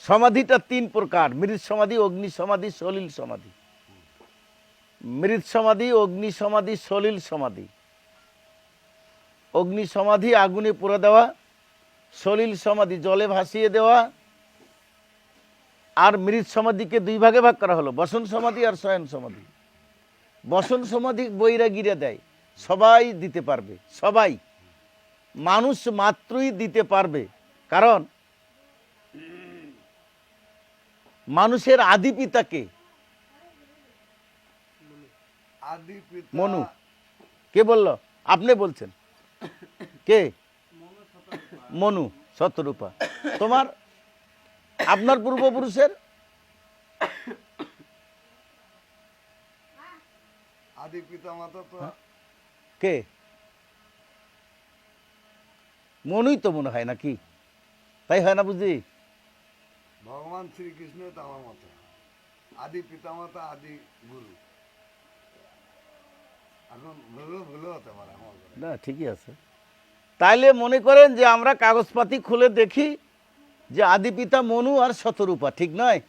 সমাধিটা 3 প্রকার, মৃৎ সমাধি, অগ্নি সমাধি, সলিল সমাধি। মৃৎ সমাধি, অগ্নি সমাধি, সলিল সমাধি। অগ্নি সমাধি আগুনে পুড়ে দেওয়া, সলিল সমাধি জলে ভাসিয়ে দেওয়া, আর মৃৎ সমাধিকে 2 ভাগে ভাগ করা হলো, বসন সমাধি আর শয়ন সমাধি। বসন সমাধি বৈরাগীরা দেয়, সবাই দিতে পারবে, সবাই, মানুষ মাত্রই দিতে পারবে। কারণ মানুষের আদি পিতাকে, মনু। কে বলল? আপনি বলছেন। কে? মনু শতরূপা। তোমার আপনার পূর্বপুরুষের আদি পিতা মাতা তো কে? মনুই তো মনে হয় নাকি? তাই হয় না বুঝি? ভগবান শ্রীকৃষ্ণ তো আমার মতে আদি পিতা মাতা, আদি গুরু। এখন ভুলো হতে পারে আমার ঘরে। না, ঠিকই আছে। তাইলে মনে করেন যে আমরা কাগজপাতি খুলে দেখি যে আদি পিতা মনু আর শতরূপা, ঠিক নয়?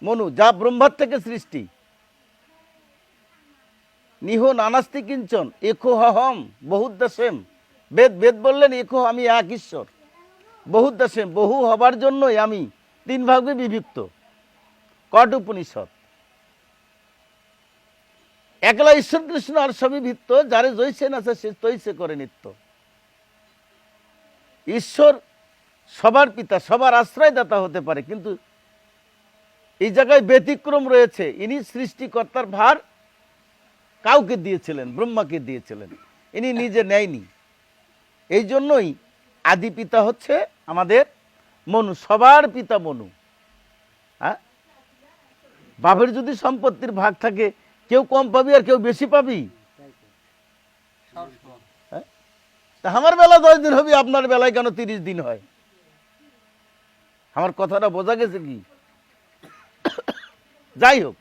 মনু যা ব্রহ্মার থেকে সৃষ্টি। নিহ নানাস্তি কিঞ্চন একো হম বহুদ্ধা সেম। বেদ বললেন একো, আমি এক ঈশ্বর। বহুদ্ধা সেম, বহু হবার জন্যই আমি 3 ভাগে বিভক্ত। কট উপনিষদ। একলা ঈশ্বর কৃষ্ণ আর সবই ভিত্ত, যারে জয়সেন আছে সে তৈসে করে নিত্য। ঈশ্বর সবার পিতা, সবার আশ্রয়দাতা হতে পারে, কিন্তু এই জায়গায় ব্যতিক্রম রয়েছে। ইনি সৃষ্টিকর্তার ভার কাউকে দিয়েছিলেন, ব্রহ্মাকে দিয়েছিলেন, ইনি নিজে নেয়নি। এই জন্যই আদি পিতা হচ্ছে আমাদের মনু, সবার পিতা মনু। হ্যাঁ, বাপের যদি সম্পত্তির ভাগ থাকে, কেউ কম পাবি আর কেউ বেশি পাবি? হ্যাঁ, তা আমার বেলা 10 দিন হবে, আপনার বেলায় কেন 30 দিন হয়? আমার কথাটা বোঝা গেছে কি? যাই হোক,